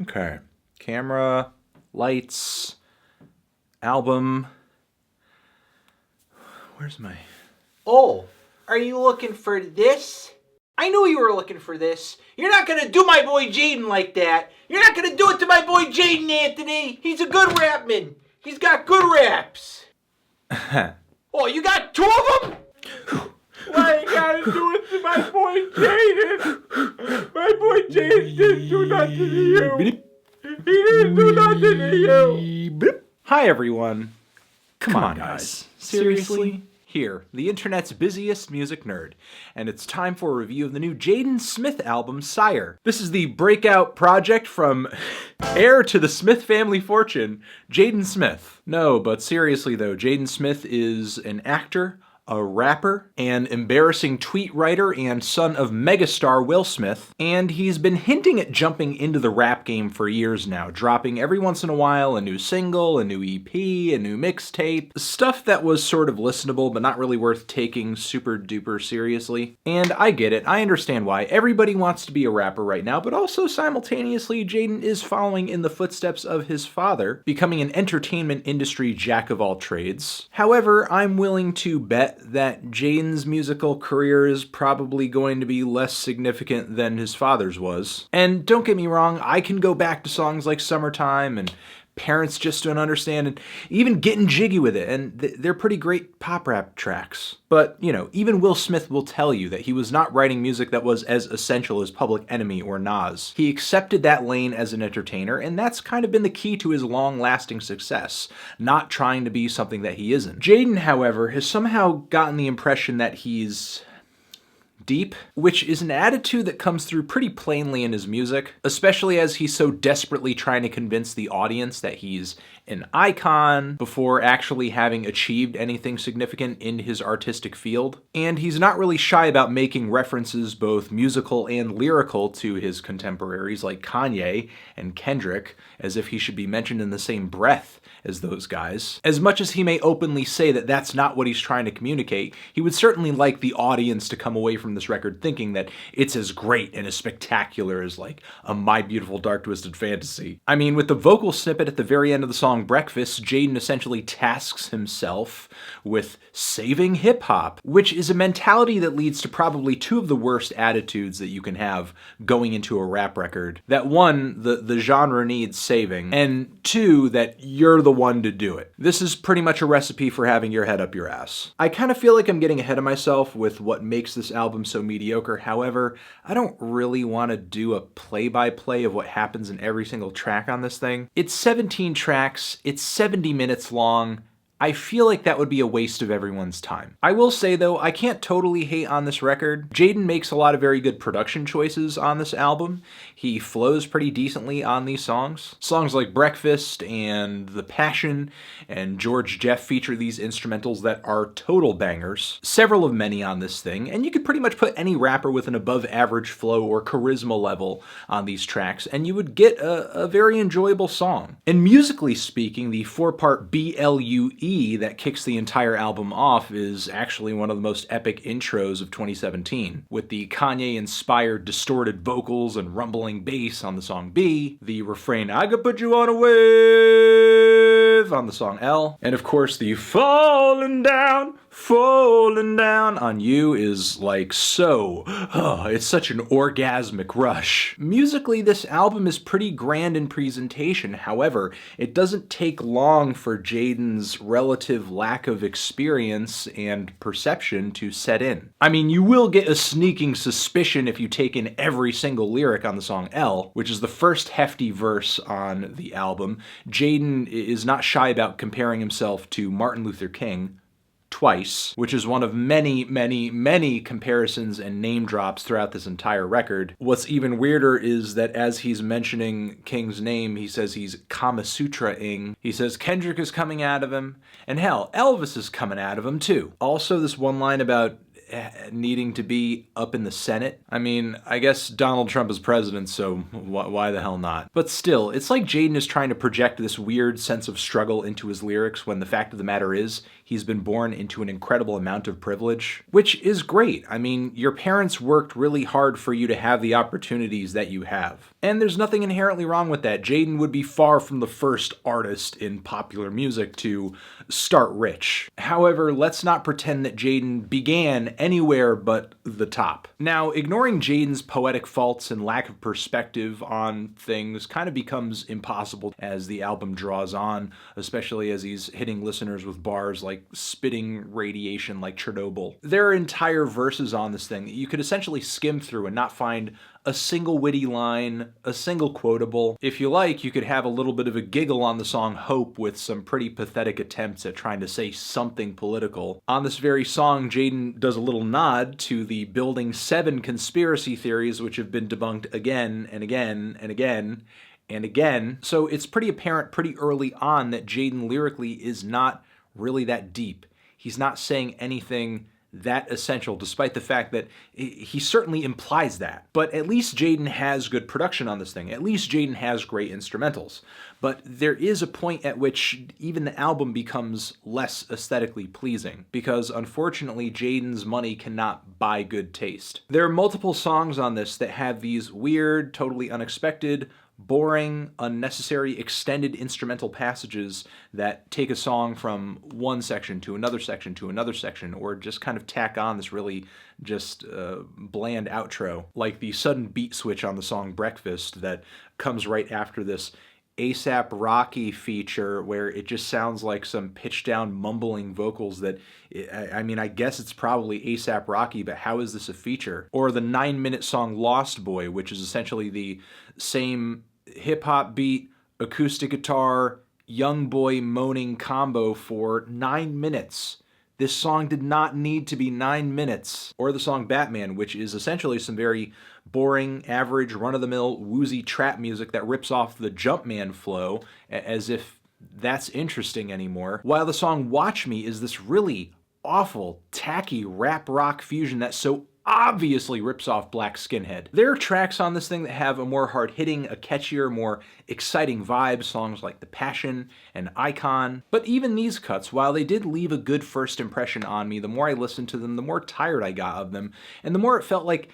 Okay. Camera, lights, album. Where's my... Oh, are you looking for this? I knew you were looking for this. You're not gonna do my boy Jaden like that. You're not gonna do it to my boy Jaden, Anthony. He's a good rapman. He's got good raps. Oh, you got two of them? Why you gotta do it to my boy Jaden? My boy Jaden didn't do nothing to you. He didn't do nothing to you. Hi, everyone. Come on, guys. Seriously? Here, the internet's busiest music nerd, and it's time for a review of the new Jaden Smith album, SYRE. This is the breakout project from heir to the Smith family fortune, Jaden Smith. No, but seriously though, Jaden Smith is an actor, a rapper, an embarrassing tweet writer, and son of megastar Will Smith, and he's been hinting at jumping into the rap game for years now, dropping every once in a while a new single, a new EP, a new mixtape, stuff that was sort of listenable but not really worth taking super duper seriously. And I get it, I understand why. Everybody wants to be a rapper right now, but also simultaneously Jaden is following in the footsteps of his father, becoming an entertainment industry jack of all trades. However, I'm willing to bet that Jaden's musical career is probably going to be less significant than his father's was. And don't get me wrong, I can go back to songs like Summertime and Parents Just Don't Understand and even Getting Jiggy with It, and they're pretty great pop rap tracks. But, you know, even Will Smith will tell you that he was not writing music that was as essential as Public Enemy or Nas. He accepted that lane as an entertainer, and that's kind of been the key to his long-lasting success, not trying to be something that he isn't. Jaden, however, has somehow gotten the impression that he's deep, which is an attitude that comes through pretty plainly in his music, especially as he's so desperately trying to convince the audience that he's an icon before actually having achieved anything significant in his artistic field. And he's not really shy about making references, both musical and lyrical, to his contemporaries like Kanye and Kendrick, as if he should be mentioned in the same breath as those guys. As much as he may openly say that that's not what he's trying to communicate, he would certainly like the audience to come away from this record thinking that it's as great and as spectacular as like a My Beautiful Dark Twisted Fantasy. I mean, with the vocal snippet at the very end of the song Breakfast, Jaden essentially tasks himself with saving hip-hop, which is a mentality that leads to probably two of the worst attitudes that you can have going into a rap record. That one, the genre needs saving, and two, that you're the one to do it. This is pretty much a recipe for having your head up your ass. I kind of feel like I'm getting ahead of myself with what makes this album so mediocre. However, I don't really want to do a play-by-play of what happens in every single track on this thing. It's 17 tracks, it's 70 minutes long. I feel like that would be a waste of everyone's time. I will say though, I can't totally hate on this record. Jaden makes a lot of very good production choices on this album. He flows pretty decently on these songs. Songs like Breakfast and The Passion and George Jeff feature these instrumentals that are total bangers. Several of many on this thing, and you could pretty much put any rapper with an above average flow or charisma level on these tracks, and you would get a very enjoyable song. And musically speaking, the 4-part BLUE that kicks the entire album off is actually one of the most epic intros of 2017, with the Kanye-inspired distorted vocals and rumbling bass on the song B, the refrain "I could put you on a wave" on the song L, and of course the falling down on You is like so, it's such an orgasmic rush. Musically, this album is pretty grand in presentation. However, it doesn't take long for Jaden's relative lack of experience and perception to set in. I mean, you will get a sneaking suspicion if you take in every single lyric on the song L, which is the first hefty verse on the album. Jaden is not shy about comparing himself to Martin Luther King twice, which is one of many, many, many comparisons and name drops throughout this entire record. What's even weirder is that as he's mentioning King's name, he says he's Kama Sutra-ing. He says Kendrick is coming out of him, and hell, Elvis is coming out of him too. Also, this one line about needing to be up in the Senate. I mean, I guess Donald Trump is president, so why the hell not? But still, it's like Jaden is trying to project this weird sense of struggle into his lyrics when the fact of the matter is, he's been born into an incredible amount of privilege, which is great. I mean, your parents worked really hard for you to have the opportunities that you have. And there's nothing inherently wrong with that. Jaden would be far from the first artist in popular music to start rich. However, let's not pretend that Jaden began anywhere but the top. Now, ignoring Jaden's poetic faults and lack of perspective on things kind of becomes impossible as the album draws on, especially as he's hitting listeners with bars like spitting radiation like Chernobyl. There are entire verses on this thing that you could essentially skim through and not find a single witty line, a single quotable. If you like, you could have a little bit of a giggle on the song Hope with some pretty pathetic attempts at trying to say something political. On this very song, Jaden does a little nod to the Building 7 conspiracy theories, which have been debunked again and again and again and again. So it's pretty apparent pretty early on that Jaden lyrically is not really that deep. He's not saying anything that essential, despite the fact that he certainly implies that. But at least Jaden has good production on this thing. At least Jaden has great instrumentals. But there is a point at which even the album becomes less aesthetically pleasing, because unfortunately Jaden's money cannot buy good taste. There are multiple songs on this that have these weird, totally unexpected, boring, unnecessary, extended instrumental passages that take a song from one section to another section to another section, or just kind of tack on this really just bland outro, like the sudden beat switch on the song Breakfast that comes right after this ASAP Rocky feature where it just sounds like some pitched down mumbling vocals that, I mean, I guess it's probably ASAP Rocky, but how is this a feature? Or the 9-minute song Lost Boy, which is essentially the same hip-hop beat, acoustic guitar, young boy moaning combo for 9 minutes. This song did not need to be 9 minutes. Or the song Batman, which is essentially some very boring, average, run-of-the-mill, woozy trap music that rips off the Jumpman flow as if that's interesting anymore. While the song Watch Me is this really awful, tacky rap rock fusion that so obviously rips off Black Skinhead. There are tracks on this thing that have a more hard-hitting, a catchier, more exciting vibe, songs like The Passion and Icon. But even these cuts, while they did leave a good first impression on me, the more I listened to them, the more tired I got of them, and the more it felt like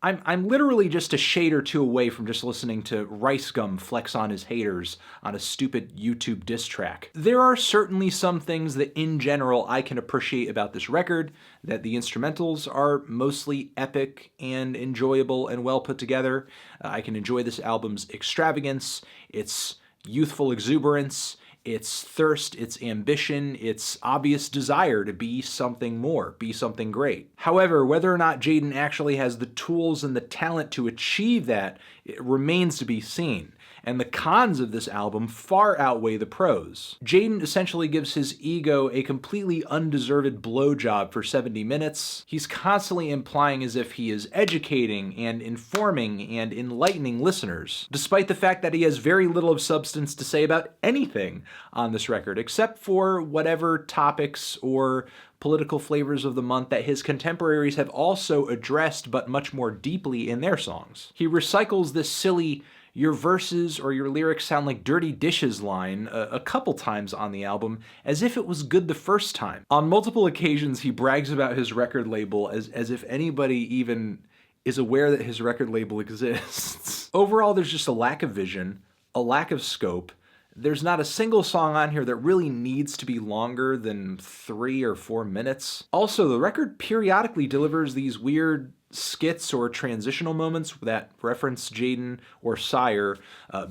I'm literally just a shade or two away from just listening to Rice Gum flex on his haters on a stupid YouTube diss track. There are certainly some things that in general I can appreciate about this record, that the instrumentals are mostly epic and enjoyable and well put together. I can enjoy this album's extravagance, its youthful exuberance, its thirst, its ambition, its obvious desire to be something more, be something great. However, whether or not Jaden actually has the tools and the talent to achieve that, it remains to be seen. And the cons of this album far outweigh the pros. Jaden essentially gives his ego a completely undeserved blowjob for 70 minutes. He's constantly implying as if he is educating and informing and enlightening listeners, despite the fact that he has very little of substance to say about anything on this record, except for whatever topics or political flavors of the month that his contemporaries have also addressed but much more deeply in their songs. He recycles this silly "your verses or your lyrics sound like dirty dishes" line a couple times on the album, as if it was good the first time. On multiple occasions, he brags about his record label as if anybody even is aware that his record label exists. Overall, there's just a lack of vision, a lack of scope. There's not a single song on here that really needs to be longer than 3 or 4 minutes. Also, the record periodically delivers these weird skits or transitional moments that reference Jaden or SYRE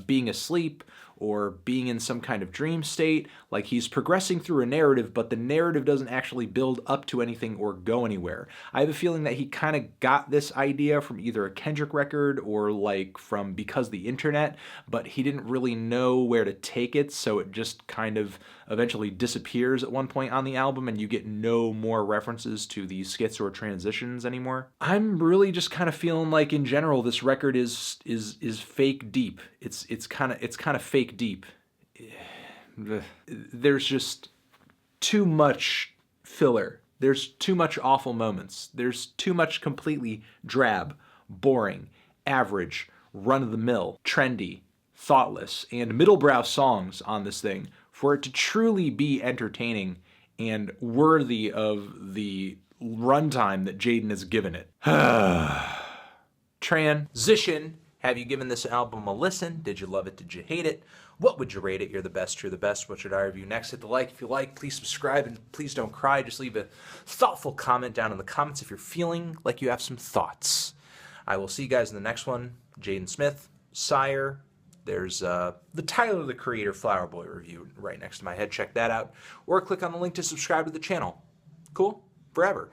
being asleep or being in some kind of dream state, like he's progressing through a narrative, but the narrative doesn't actually build up to anything or go anywhere. I have a feeling that he kind of got this idea from either a Kendrick record or like from Because the Internet, but he didn't really know where to take it, so it just kind of eventually disappears at one point on the album and you get no more references to these skits or transitions anymore. I'm really just kind of feeling like in general this record is fake deep. It's kind of fake deep. There's just too much filler. There's too much awful moments. There's too much completely drab, boring, average, run-of-the-mill, trendy, thoughtless, and middlebrow songs on this thing for it to truly be entertaining and worthy of the runtime that Jaden has given it. Transition Have you given this album a listen? Did you love it? Did you hate it? What would you rate it? You're the best, you're the best. What should I review next? Hit the like if you like. Please subscribe, and please don't cry. Just leave a thoughtful comment down in the comments if you're feeling like you have some thoughts. I will see you guys in the next one. Jaden Smith, SYRE. There's the Tyler, the Creator Flower Boy review right next to my head. Check that out. Or click on the link to subscribe to the channel. Cool? Forever.